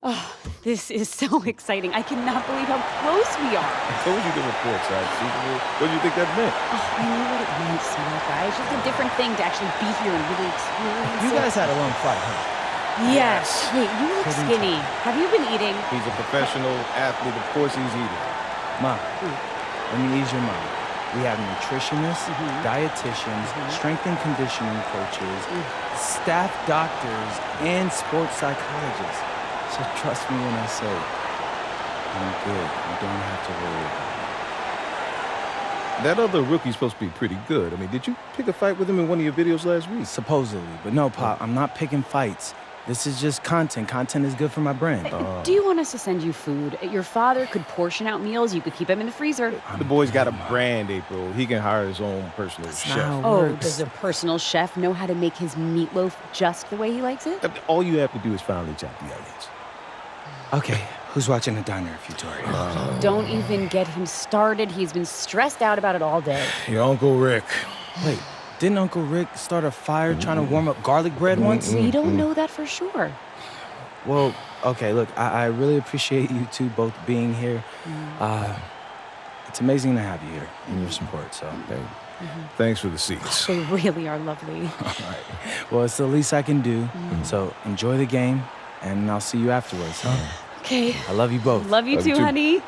Oh, this is so exciting. I cannot believe how close we are. I told you the reports, what do you think that meant? Oh, I knew what it meant, smart guy. It's just a different thing to actually be here and really experience You it. guys had a long fight, huh? Yes. Wait, you look skinny. Have you been eating? He's a professional athlete. Of course he's eating. Ma, let me ease your mind. We have nutritionists, dietitians, strength and conditioning coaches, staff doctors, and sports psychologists. So trust me when I say I'm good. You don't have to worry about it. That other rookie's supposed to be pretty good. I mean, did you pick a fight with him in one of your videos last week? Supposedly, but no, Pop, I'm not picking fights. This is just content. Content is good for my brand. Do you want us to send you food? Your father could portion out meals. You could keep them in the freezer. The boy's got a brand, April. He can hire his own personal chef. Oh, does a personal chef know how to make his meatloaf just the way he likes it? All you have to do is finally chop the onions. Okay, who's watching the diner tutorial? Don't even get him started. He's been stressed out about it all day. Your Uncle Rick. Wait, didn't Uncle Rick start a fire trying to warm up garlic bread once? We don't know that for sure. Well, okay, look, I really appreciate you two both being here. It's amazing to have you here and your support, so. Thanks for the seats. They really are lovely. All right. Well, it's the least I can do, so enjoy the game, and I'll see you afterwards, huh? Okay. I love you both. Love you too, honey.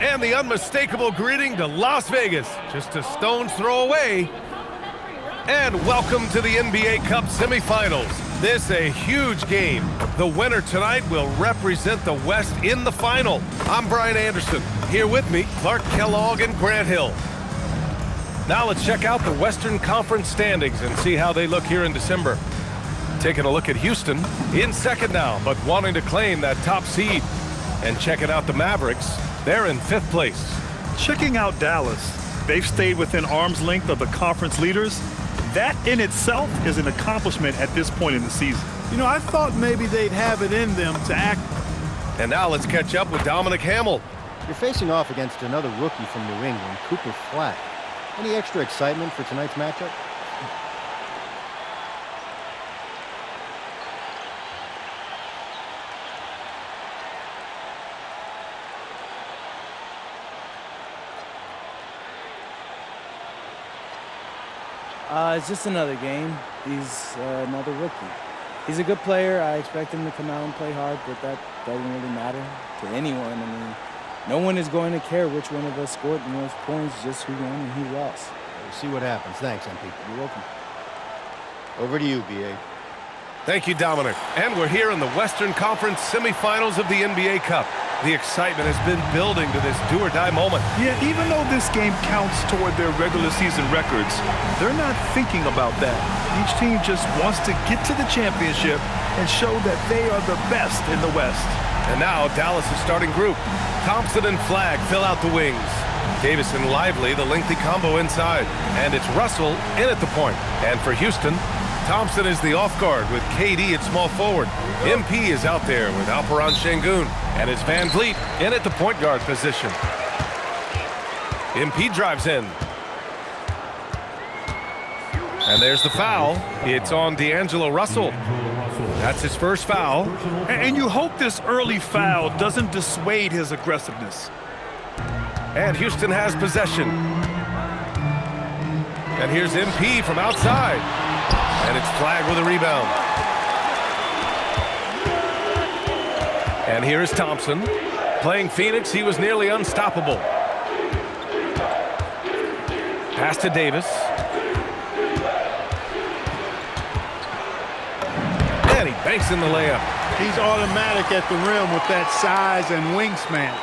And the unmistakable greeting to Las Vegas, just a stone's throw away. And welcome to the NBA Cup semifinals. This a huge game. The winner tonight will represent the West in the final. I'm Brian Anderson. Here with me, Clark Kellogg and Grant Hill. Now let's check out the Western Conference standings and see how they look here in December. Taking a look at Houston, in second now, but wanting to claim that top seed. And checking out the Mavericks, they're in 5th place. Checking out Dallas, they've stayed within arm's length of the conference leaders. That in itself is an accomplishment at this point in the season. You know, I thought maybe they'd have it in them to act. And now let's catch up with Dominic Hamill. You're facing off against another rookie from New England, Cooper Flack. Any extra excitement for tonight's matchup? It's just another game. He's another rookie. He's a good player. I expect him to come out and play hard, but that doesn't really matter to anyone. I mean, no one is going to care which one of us scored the most points, just who won and who lost. We'll see what happens. Thanks, MP. You're welcome. Over to you, B.A. Thank you, Dominic. And we're here in the Western Conference semifinals of the NBA Cup. The excitement has been building to this do-or-die moment. Yeah, even though this game counts toward their regular season records, they're not thinking about that. Each team just wants to get to the championship and show that they are the best in the West. And now Dallas' starting group. Thompson and Flagg fill out the wings. Davis and Lively, the lengthy combo inside. And it's Russell in at the point. And for Houston, Thompson is the off guard with KD at small forward. MP is out there with Alperon Şengün. And it's Van Vliet in at the point guard position. MP drives in. And there's the foul. It's on D'Angelo Russell. That's his first foul. And you hope this early foul doesn't dissuade his aggressiveness. And Houston has possession. And here's MP from outside. And it's flagged with a rebound. And here is Thompson. Playing Phoenix, he was nearly unstoppable. Pass to Davis. And he banks in the layup. He's automatic at the rim with that size and wingspan.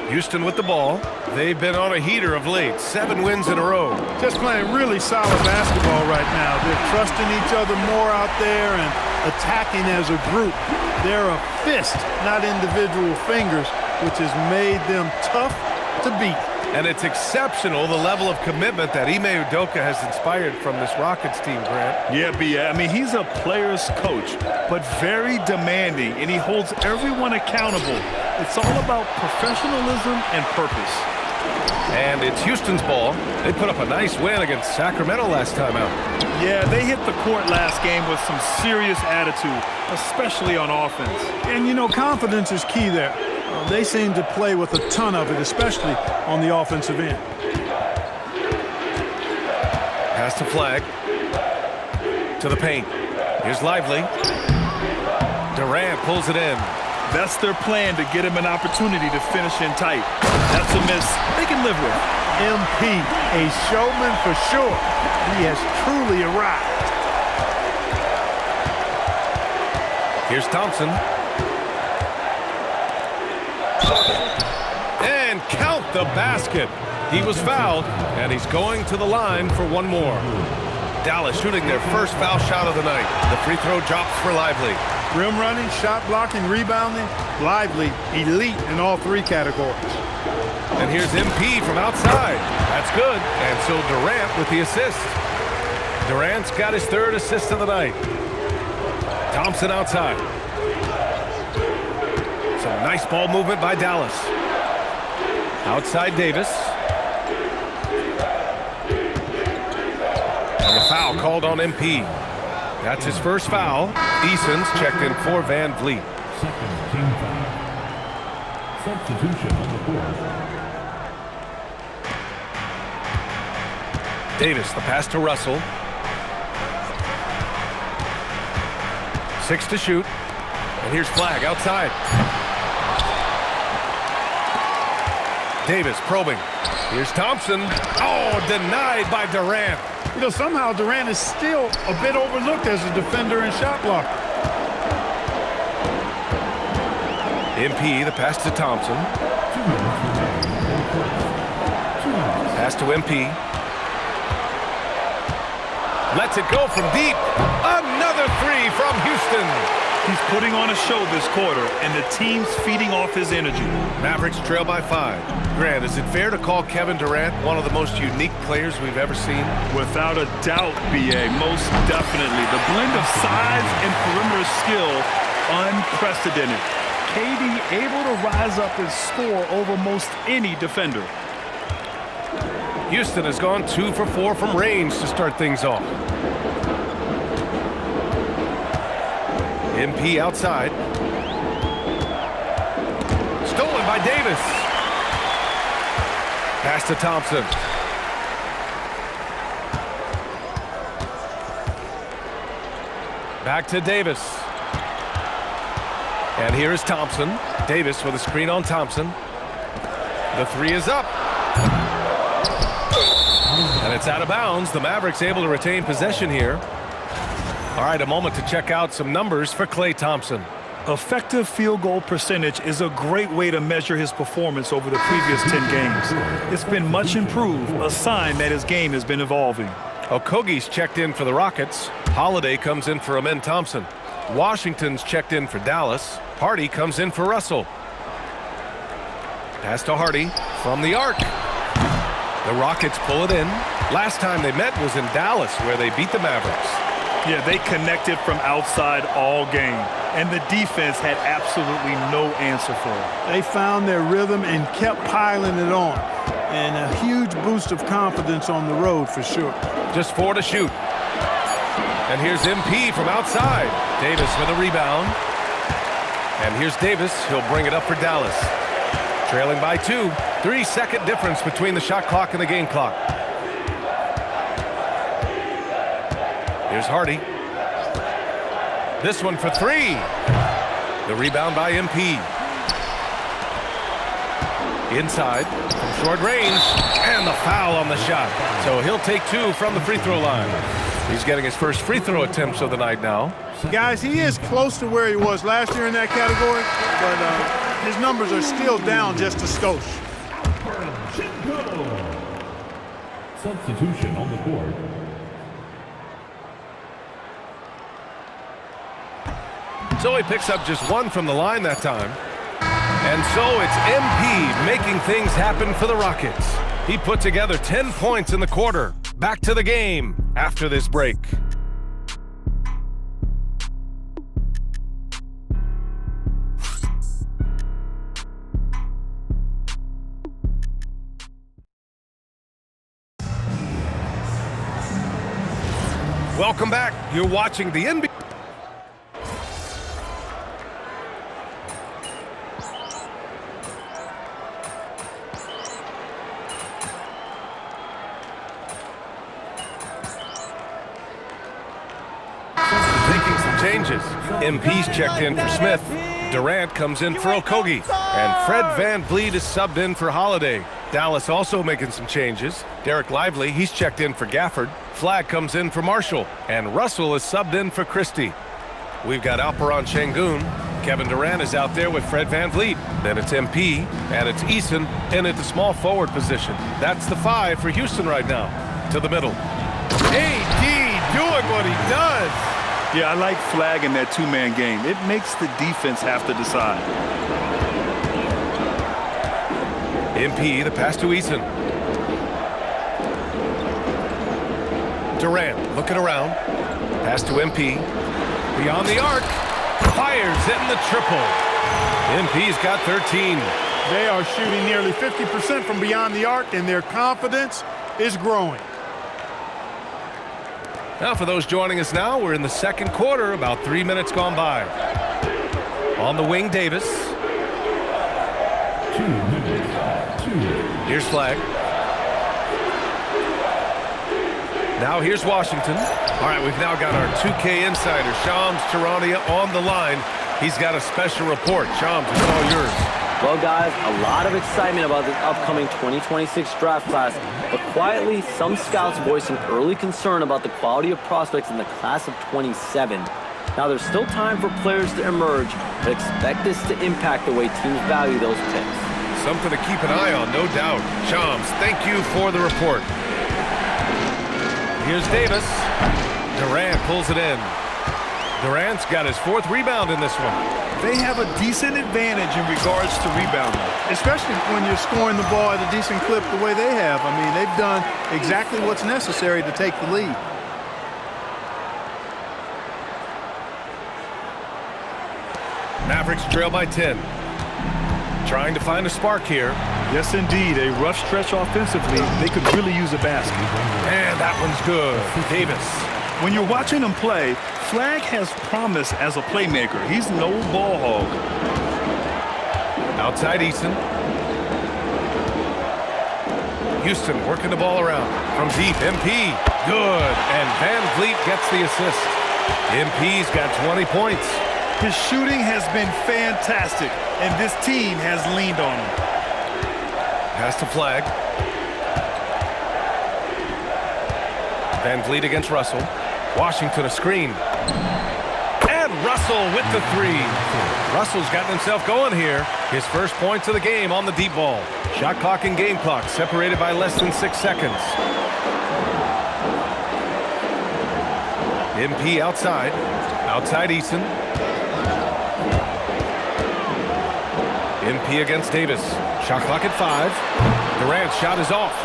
Houston with the ball. They've been on a heater of late. 7 wins in a row. Just playing really solid basketball right now. They're trusting each other more out there and attacking as a group. They're a fist, not individual fingers, which has made them tough to beat. And it's exceptional, the level of commitment that Ime Udoka has inspired from this Rockets team, Grant. Yeah, B.A. I mean, he's a player's coach, but very demanding, and he holds everyone accountable. It's all about professionalism and purpose. And it's Houston's ball. They put up a nice win against Sacramento last time out. Yeah, they hit the court last game with some serious attitude, especially on offense. And, you know, confidence is key there. They seem to play with a ton of it, especially on the offensive end. Pass to Flag. To the paint. Here's Lively. Durant pulls it in. That's their plan, to get him an opportunity to finish in tight. That's a miss they can live with. MP, a showman for sure. He has truly arrived. Here's Thompson. And count the basket. He was fouled, and he's going to the line for one more. Dallas shooting their first foul shot of the night. The free throw drops for Lively. Rim running, shot blocking, rebounding, Lively, elite in all 3 categories. And here's MP from outside. That's good. And so Durant with the assist. Durant's got his 3rd assist of the night. Thompson outside. Some nice ball movement by Dallas. Outside Davis. And the foul called on MP. That's his first foul. Eason's checked in for Van Vliet. Second team foul. Substitution on the court. Davis, the pass to Russell. 6 to shoot. And here's Flag outside. Davis probing. Here's Thompson. Oh, denied by Durant. You know, somehow Durant is still a bit overlooked as a defender and shot blocker. MP, the pass to Thompson. Pass to MP. Lets it go from deep. Another 3 from Houston. He's putting on a show this quarter, and the team's feeding off his energy. Mavericks trail by 5. Grant, is it fair to call Kevin Durant one of the most unique players we've ever seen? Without a doubt, B.A., most definitely. The blend of size and perimeter skill, unprecedented. KD able to rise up and score over most any defender. Houston has gone 2 for 4 from range to start things off. MP outside. Stolen by Davis. Pass to Thompson. Back to Davis. And here is Thompson. Davis with a screen on Thompson. The 3 is up. And it's out of bounds. The Mavericks able to retain possession here. All right, a moment to check out some numbers for Klay Thompson. Effective field goal percentage is a great way to measure his performance over the previous 10 games. It's been much improved, a sign that his game has been evolving. Okogie's checked in for the Rockets. Holiday comes in for Amen Thompson. Washington's checked in for Dallas. Hardy comes in for Russell. Pass to Hardy from the arc. The Rockets pull it in. Last time they met was in Dallas, where they beat the Mavericks. Yeah, they connected from outside all game, and the defense had absolutely no answer for it. They found their rhythm and kept piling it on. And a huge boost of confidence on the road for sure. Just 4 to shoot. And here's MP from outside. Davis with a rebound. And here's Davis. He'll bring it up for Dallas. Trailing by 2. 3-second difference between the shot clock and the game clock. Here's Hardy. This one for 3. The rebound by MP. Inside from short range. And the foul on the shot. So he'll take 2 from the free throw line. He's getting his first free throw attempts of the night now. Guys, he is close to where he was last year in that category, but his numbers are still down just a skosh. Substitution on the court. So he picks up just 1 from the line that time. And so it's MP making things happen for the Rockets. He put together 10 points in the quarter. Back to the game after this break. Welcome back. You're watching the NBA. Making some changes. MP's checked in for Smith. Durant comes in for Okogie. And Fred VanVleet is subbed in for Holiday. Dallas also making some changes. Derek Lively, he's checked in for Gafford. Flagg comes in for Marshall. And Russell is subbed in for Christie. We've got Alperon Şengün. Kevin Durant is out there with Fred VanVleet. Then it's MP, and it's Eason in at the small forward position. That's the 5 for Houston right now. To the middle. AD doing what he does. Yeah, I like Flagg in that two-man game. It makes the defense have to decide. MP, the pass to Eason. Durant looking around. Pass to MP. Beyond the arc. Fires in the triple. MP's got 13. They are shooting nearly 50% from beyond the arc, and their confidence is growing. Now for those joining us now, we're in the second quarter, about 3 minutes gone by. On the wing, Davis. 2 minutes. 2. Here's Flagg. Now here's Washington. All right, we've now got our 2K insider, Shams Charania, on the line. He's got a special report. Shams, it's all yours. Well, guys, a lot of excitement about this upcoming 2026 draft class, but quietly, some scouts voicing early concern about the quality of prospects in the class of 27. Now, there's still time for players to emerge, but expect this to impact the way teams value those picks. Something to keep an eye on, no doubt. Shams, thank you for the report. Here's Davis. Durant pulls it in. Durant's got his 4th rebound in this one. They have a decent advantage in regards to rebounding. Especially when you're scoring the ball at a decent clip the way they have. I mean, they've done exactly what's necessary to take the lead. Mavericks trail by 10. Trying to find a spark here. Yes, indeed. A rough stretch offensively. They could really use a basket. And that one's good. Davis. When you're watching him play, Flagg has promise as a playmaker. He's no ball hog. Outside Eason. Houston working the ball around. From deep, MP. Good. And VanVleet gets the assist. MP's got 20 points. His shooting has been fantastic, and this team has leaned on him. Pass to Flagg. VanVleet against Russell. Washington a screen. And Russell with the 3. Russell's gotten himself going here. His first points of the game on the deep ball. Shot clock and game clock separated by less than 6 seconds. MP outside. Outside Eason. MP against Davis. Shot clock at 5. Durant's shot is off.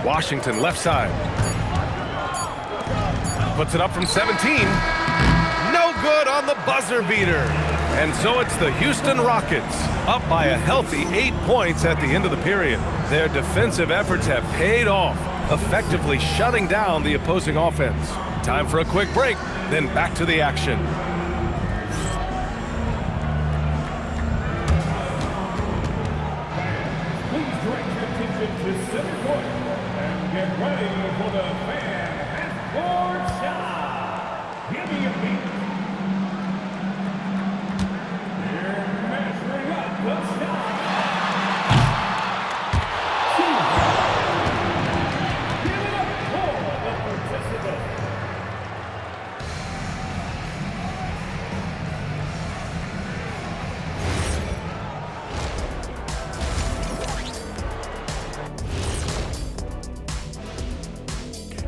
Washington left side. Puts it up from 17. No good on the buzzer beater. And so it's the Houston Rockets, up by a healthy 8 points at the end of the period. Their defensive efforts have paid off, effectively shutting down the opposing offense. Time for a quick break, then back to the action. Please direct your attention to center court and get ready for the fan half-court shot. Give me a beat. They're measuring up the shot. Give it up for the participants.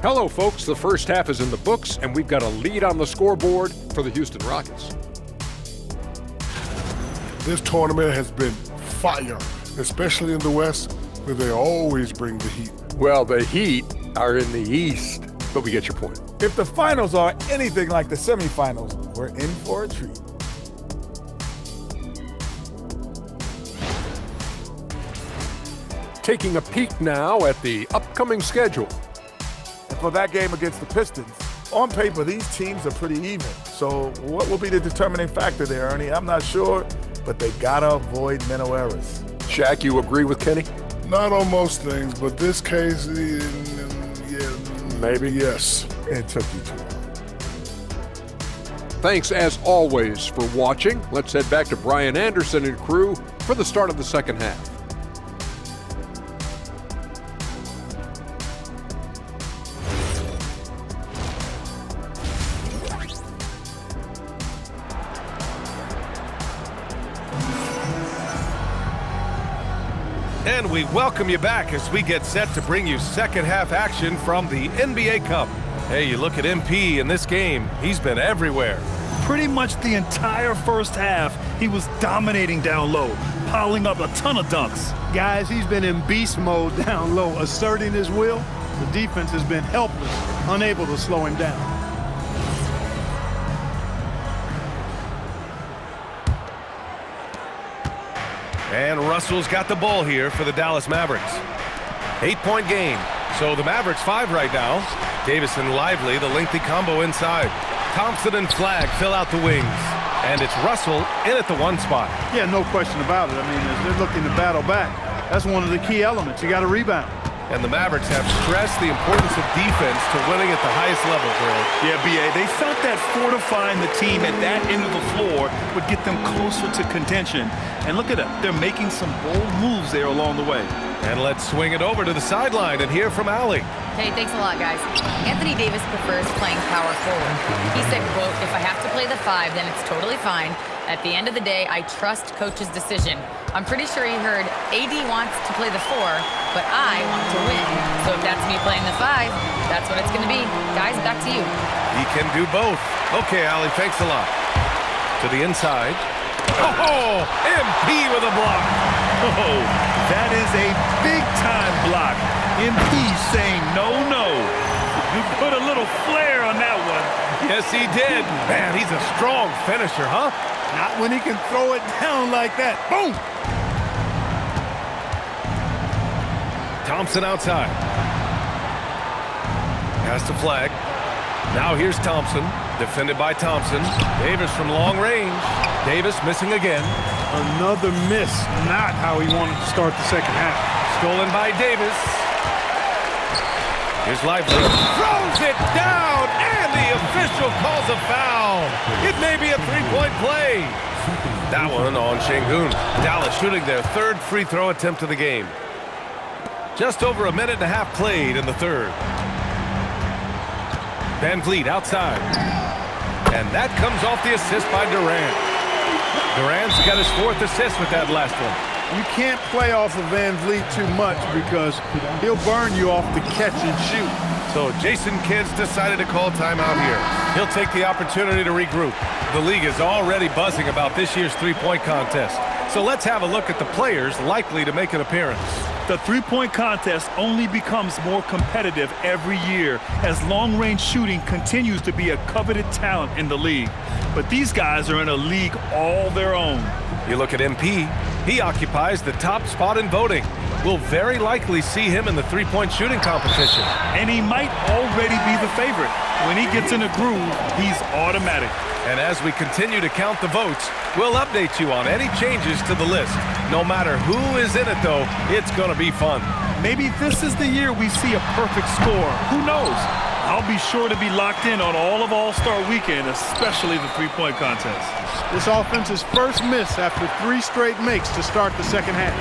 Hello, folks. The first half is in the books, and we've got a lead on the scoreboard for the Houston Rockets. This tournament has been fire, especially in the West, where they always bring the heat. Well, the Heat are in the East, but we get your point. If the finals are anything like the semifinals, we're in for a treat. Taking a peek now at the upcoming schedule. And for that game against the Pistons, on paper, these teams are pretty even. So what will be the determining factor there, Ernie? I'm not sure, but they gotta avoid mental errors. Shaq, you agree with Kenny? Not on most things, but this case, yeah, Maybe. yes. It took you too long. Thanks, as always, for watching. Let's head back to Brian Anderson and crew for the start of the second half. And we welcome you back as we get set to bring you second half action from the NBA Cup. Hey, you look at MP in this game, he's been everywhere. Pretty much the entire first half, he was dominating down low, piling up a ton of dunks. Guys, he's been in beast mode down low, asserting his will. The defense has been helpless, unable to slow him down. And Russell's got the ball here for the Dallas Mavericks. 8-point game. So the Mavericks 5 right now. Davis and Lively, the lengthy combo inside. Thompson and Flagg fill out the wings. And it's Russell in at the 1 spot. Yeah, no question about it. I mean, as they're looking to battle back, that's one of the key elements. You got to rebound. And the Mavericks have stressed the importance of defense to winning at the highest level, Greg. Yeah, B.A., they felt that fortifying the team at that end of the floor would get them closer to contention. And look at them. They're making some bold moves there along the way. And let's swing it over to the sideline and hear from Allie. Hey, thanks a lot, guys. Anthony Davis prefers playing power forward. He said, quote, "If I have to play the 5, then it's totally fine. At the end of the day, I trust coach's decision." I'm pretty sure he heard AD wants to play the 4, but I want to win. So if that's me playing the 5, that's what it's going to be. Guys, back to you. He can do both. Okay, Allie, thanks a lot. To the inside. Oh, MP with a block. Oh, that is a big-time block. MP saying no, no. You put a little flair on that one. Yes, he did. Man, he's a strong finisher, huh? Not when he can throw it down like that. Boom! Thompson outside. Pass to Flagg. Now here's Thompson. Defended by Thompson. Davis from long range. Davis missing again. Another miss. Not how he wanted to start the second half. Stolen by Davis. Here's Lively. Throws it down, and the official calls a foul. It may be a 3-point play. That one on Şengün. Dallas shooting their 3rd free throw attempt of the game. Just over a minute and a half played in the 3rd. Van Vliet outside. And that comes off the assist by Durant. Durant's got his 4th assist with that last one. You can't play off of Van Vliet too much because he'll burn you off the catch and shoot. So Jason Kidd's decided to call timeout here. He'll take the opportunity to regroup. The league is already buzzing about this year's 3-point contest. So let's have a look at the players likely to make an appearance. The three-point contest only becomes more competitive every year as long-range shooting continues to be a coveted talent in the league. But these guys are in a league all their own. You look at MP, he occupies the top spot in voting. We'll very likely see him in the three-point shooting competition. And he might already be the favorite. When he gets in a groove, he's automatic. And as we continue to count the votes, we'll update you on any changes to the list. No matter who is in it, though, it's going to be fun. Maybe this is the year we see a perfect score. Who knows? I'll be sure to be locked in on all of All-Star Weekend, especially the three-point contest. This offense's first miss after 3 straight makes to start the second half.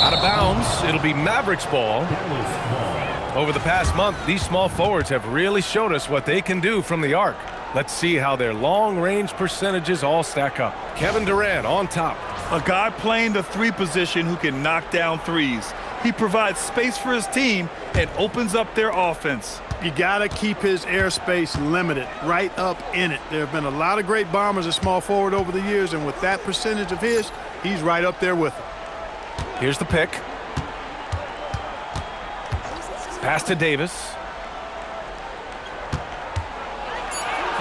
Out of bounds, it'll be Mavericks ball. Over the past month, these small forwards have really showed us what they can do from the arc. Let's see how their long-range percentages all stack up. Kevin Durant on top. A guy playing the 3 position who can knock down threes. He provides space for his team and opens up their offense. You got to keep his airspace limited, right up in it. There have been a lot of great bombers at small forward over the years, and with that percentage of his, he's right up there with them. Here's the pick. Pass to Davis.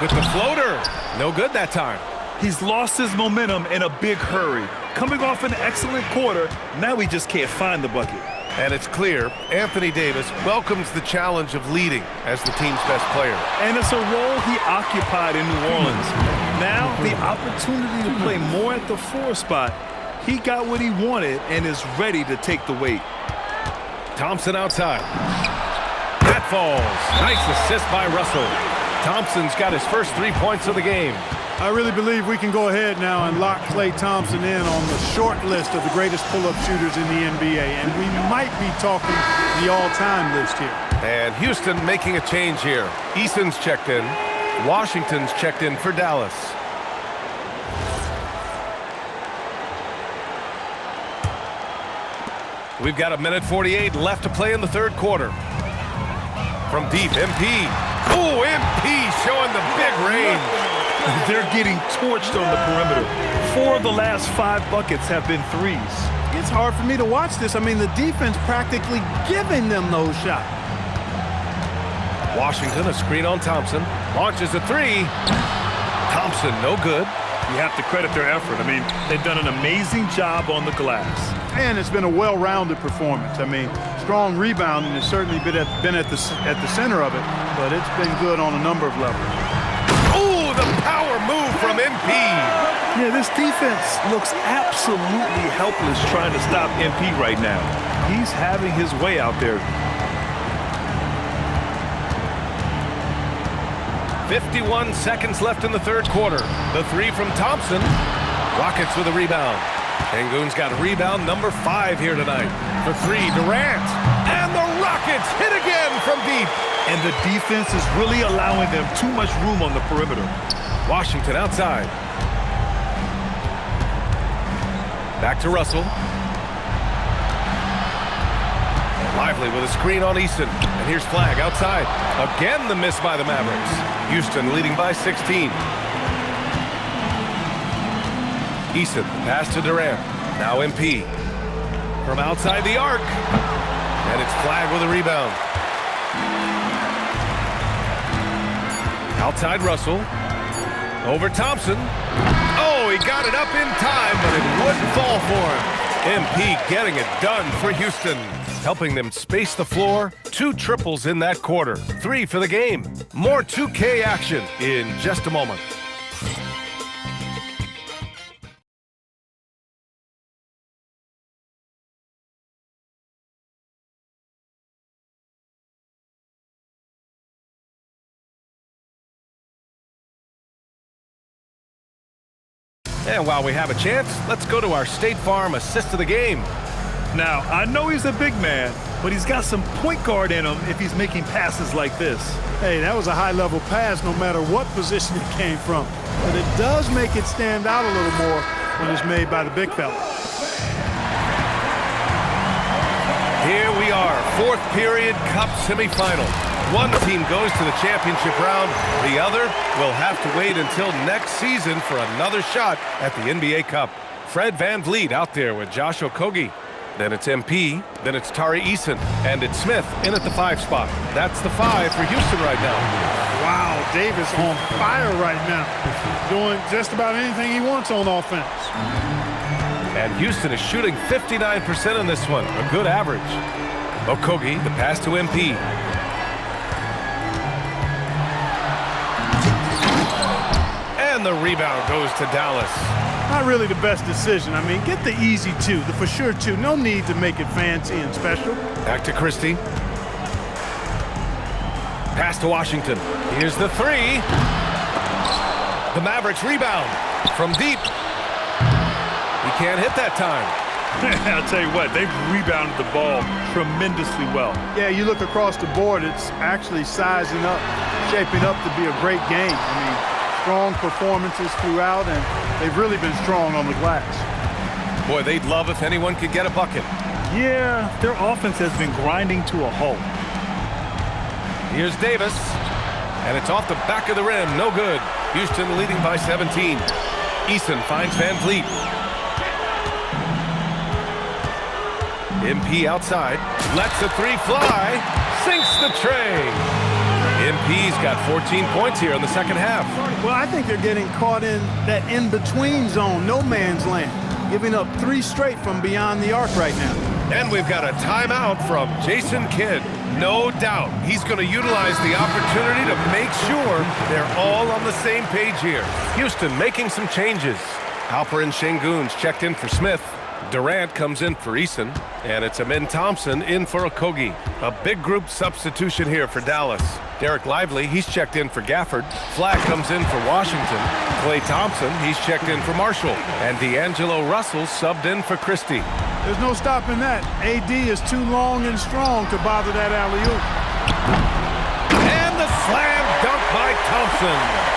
With the floater. No good that time. He's lost his momentum in a big hurry. Coming off an excellent quarter, now he just can't find the bucket. And it's clear Anthony Davis welcomes the challenge of leading as the team's best player. And it's a role he occupied in New Orleans. Now the opportunity to play more at the 4 spot. He got what he wanted and is ready to take the weight. Thompson outside. That falls. Nice assist by Russell. Thompson's got his first 3 points of the game. I really believe we can go ahead now and lock Klay Thompson in on the short list of the greatest pull-up shooters in the NBA, and we might be talking the all-time list here. And Houston making a change here. Easton's checked in. Washington's checked in for Dallas. We've got 1:48 left to play in the third quarter. From deep, MP. Oh, MP showing the big range. They're getting torched on the perimeter. 4 of the last 5 buckets have been threes. It's hard for me to watch this. I mean, the defense practically giving them those shots. Washington, a screen on Thompson. Launches a 3. Thompson, no good. You have to credit their effort. I mean, they've done an amazing job on the glass. And it's been a well-rounded performance. I mean, strong rebounding has certainly been at the center of it, but it's been good on a number of levels. Oh, the power move from MP. Yeah, this defense looks absolutely helpless trying to stop MP right now. He's having his way out there. 51 seconds left in the third quarter. The 3 from Thompson. Rockets with a rebound. Sengun's got rebound number 5 here tonight. For 3, Durant. And the Rockets hit again from deep. And the defense is really allowing them too much room on the perimeter. Washington outside. Back to Russell. Lively with a screen on Easton. And here's Flag outside. Again the miss by the Mavericks. Houston leading by 16. Easton, pass to Durant. Now MP. From outside the arc. And it's Flag with a rebound. Outside Russell. Over Thompson. Oh, he got it up in time, but it wouldn't fall for him. MP getting it done for Houston. Helping them space the floor. 2 triples in that quarter. 3 for the game. More 2K action in just a moment. And while we have a chance, let's go to our State Farm assist of the game. Now, I know he's a big man, but he's got some point guard in him if he's making passes like this. Hey, that was a high-level pass no matter what position it came from. But it does make it stand out a little more when it's made by the big fella. Here we are, 4th period Cup semifinal. One team goes to the championship round. The other will have to wait until next season for another shot at the NBA Cup. Fred VanVleet out there with Josh Okogie. Then it's MP. Then it's Tari Eason. And it's Smith in at the 5 spot. That's the 5 for Houston right now. Wow, Davis on fire right now. Doing just about anything he wants on offense. And Houston is shooting 59% in this one. A good average. Okogie, the pass to MP. And the rebound goes to Dallas. Not really the best decision. I mean, get the easy 2, the for sure 2. No need to make it fancy and special. Back to Christie. Pass to Washington. Here's the 3. The Mavericks rebound from deep. He can't hit that time. I'll tell you what, they've rebounded the ball tremendously well. Yeah, you look across the board, it's actually sizing up, shaping up to be a great game. I mean, strong performances throughout, and they've really been strong on the glass. Boy, they'd love if anyone could get a bucket. Yeah, their offense has been grinding to a halt. Here's Davis, and it's off the back of the rim. No good. Houston leading by 17. Eason finds Van Vliet. MP outside, lets the 3 fly, sinks the tray. MP's got 14 points here in the second half. Well, I think they're getting caught in that in-between zone, no man's land, giving up 3 straight from beyond the arc right now. And we've got a timeout from Jason Kidd. No doubt he's going to utilize the opportunity to make sure they're all on the same page here. Houston making some changes. Halper and Şengün's checked in for Smith. Durant comes in for Eason, and it's Amin Thompson in for Okogie. A big group substitution here for Dallas. Derek Lively, he's checked in for Gafford. Flack comes in for Washington. Klay Thompson, he's checked in for Marshall. And D'Angelo Russell subbed in for Christie. There's no stopping that. AD is too long and strong to bother that alley-oop. And the slam dunk by Thompson.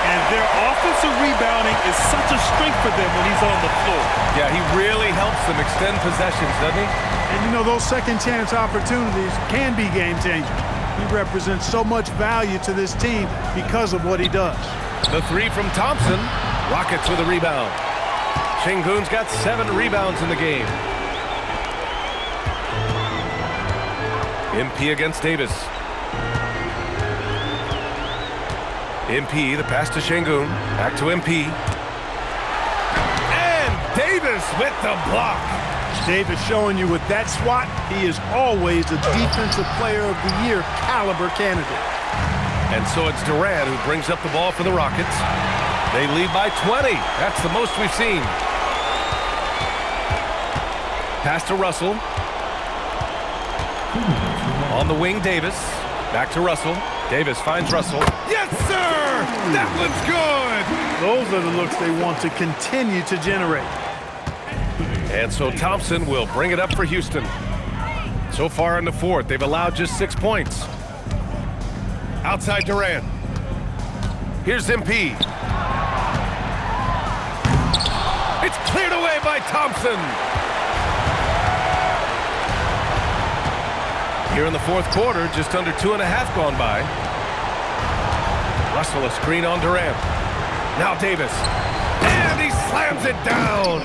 And their offensive rebounding is such a strength for them when he's on the floor. Yeah, he really helps them extend possessions, doesn't he? And you know, those second chance opportunities can be game changers. He represents so much value to this team because of what he does. The 3 from Thompson. Rockets with a rebound. Şengün's got 7 rebounds in the game. MP against Davis. MP, the pass to Şengün. Back to MP. And Davis with the block. Davis showing you with that swat, he is always a Defensive Player of the Year caliber candidate. And so it's Durant who brings up the ball for the Rockets. They lead by 20. That's the most we've seen. Pass to Russell. On the wing, Davis. Back to Russell. Davis finds Russell. Yes, sir! That one's good! Those are the looks they want to continue to generate. And so Thompson will bring it up for Houston. So far in the 4th, they've allowed just 6 points. Outside Durant. Here's MP. It's cleared away by Thompson. Here in the 4th quarter, just under 2.5 gone by. Russell a screen on Durant. Now Davis. And he slams it down.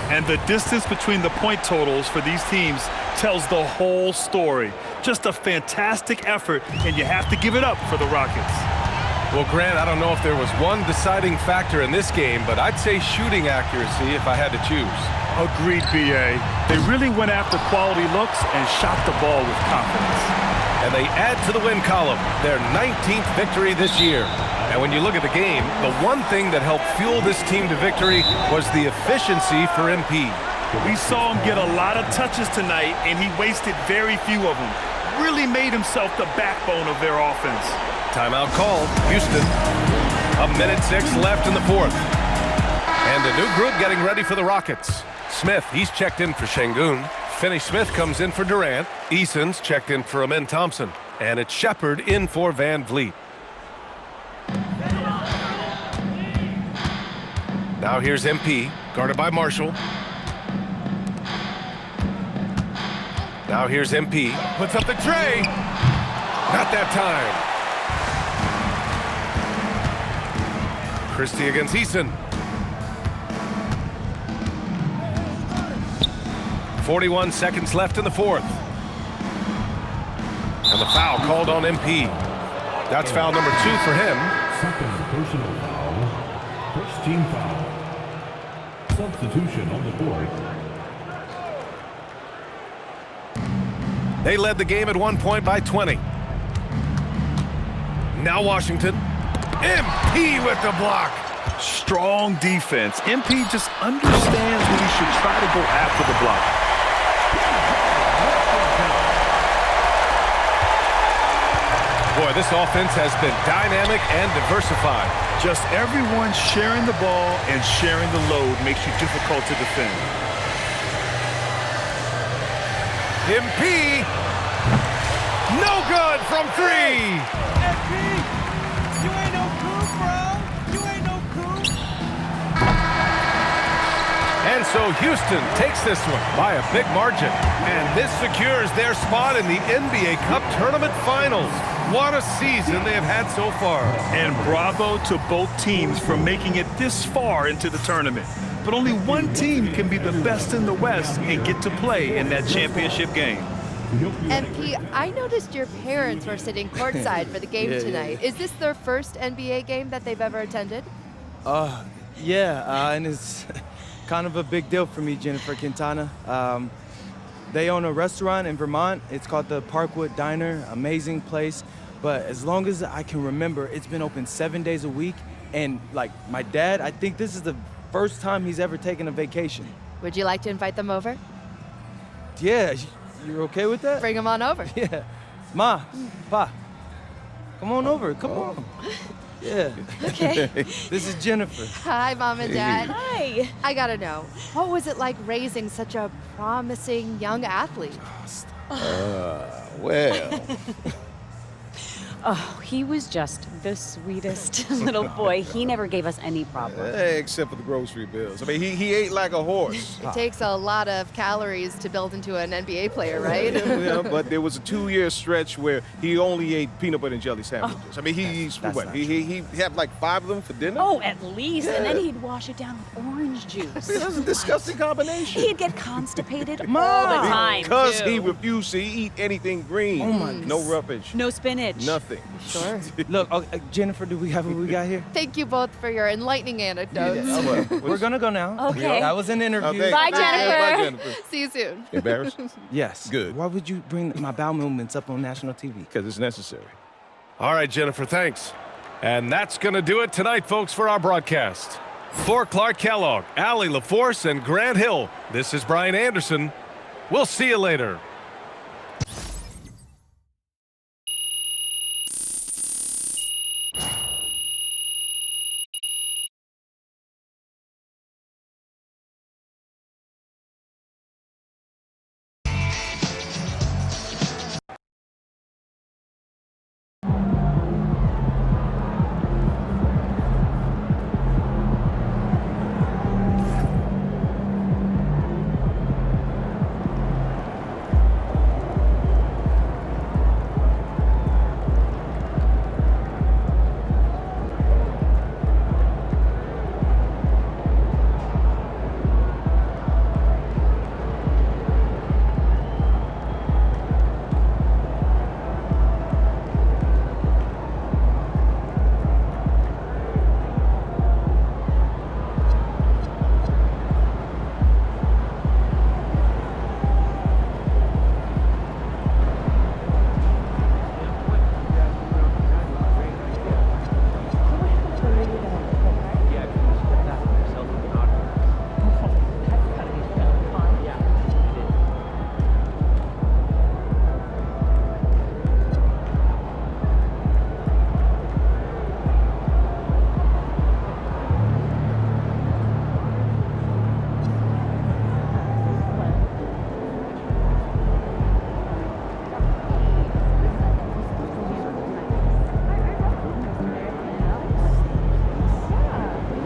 And the distance between the point totals for these teams tells the whole story. Just a fantastic effort, and you have to give it up for the Rockets. Well, Grant, I don't know if there was one deciding factor in this game, but I'd say shooting accuracy if I had to choose. Agreed, B.A. They really went after quality looks and shot the ball with confidence. And they add to the win column, their 19th victory this year. And when you look at the game, the one thing that helped fuel this team to victory was the efficiency for MP. We saw him get a lot of touches tonight, and he wasted very few of them. Really made himself the backbone of their offense. Timeout called. Houston. 1:06 left in the 4th. And a new group getting ready for the Rockets. Smith, he's checked in for Şengün. Finney-Smith comes in for Durant. Eason's checked in for Amin Thompson. And it's Shepard in for Van Vliet. Now here's MP, guarded by Marshall. Now here's MP, puts up the tray. Not that time. Christie against Eason. 41 seconds left in the fourth. And the foul called on MP. That's foul number 2 for him. Second personal foul. First team foul. Substitution on the board. They led the game at one point by 20. Now Washington. MP with the block. Strong defense. MP just understands when he should try to go after the block. Boy, this offense has been dynamic and diversified. Just everyone sharing the ball and sharing the load makes you difficult to defend. MP. No good from 3. MP, you ain't no cool, bro. You ain't no cool. And so Houston takes this one by a big margin. And this secures their spot in the NBA Cup Tournament Finals. What a season they have had so far. And bravo to both teams for making it this far into the tournament. But only one team can be the best in the West and get to play in that championship game. MP, I noticed your parents were sitting courtside for the game tonight. Is this their first NBA game that they've ever attended? Yeah, and it's kind of a big deal for me, Jennifer Quintana. They own a restaurant in Vermont. It's called the Parkwood Diner. Amazing place. But as long as I can remember, it's been open 7 days a week. And like my dad, I think this is the first time he's ever taken a vacation. Would you like to invite them over? Yeah, you're okay with that? Bring them on over. Yeah. Ma, Pa, come on over. Come on. Yeah. Okay. This is Jennifer. Hi, Mom and Dad. Hi. I gotta know, what was it like raising such a promising young athlete? Well. Oh, he was just the sweetest little boy. He never gave us any problems. Except for the grocery bills. I mean, he ate like a horse. It takes a lot of calories to build into an NBA player, right? Yeah, but there was a 2-year stretch where he only ate peanut butter and jelly sandwiches. I mean, he had like 5 of them for dinner? Oh, at least. And then he'd wash it down with orange juice. That's a disgusting combination. He'd get constipated all the time, Because too. he refused to eat anything green. Oh, my goodness. No rubbish. No spinach. Nothing. Sure. Look, Jennifer, do we have what we got here? Thank you both for your enlightening anecdotes. We're gonna go now. Okay. That was an interview. Bye, Jennifer. Bye, Jennifer. See you soon. Embarrassed? Yes. Good. Why would you bring my bowel movements up on national TV? Because it's necessary. All right, Jennifer, thanks. And that's going to do it tonight, folks, for our broadcast. For Clark Kellogg, Allie LaForce, and Grant Hill, this is Brian Anderson. We'll see you later.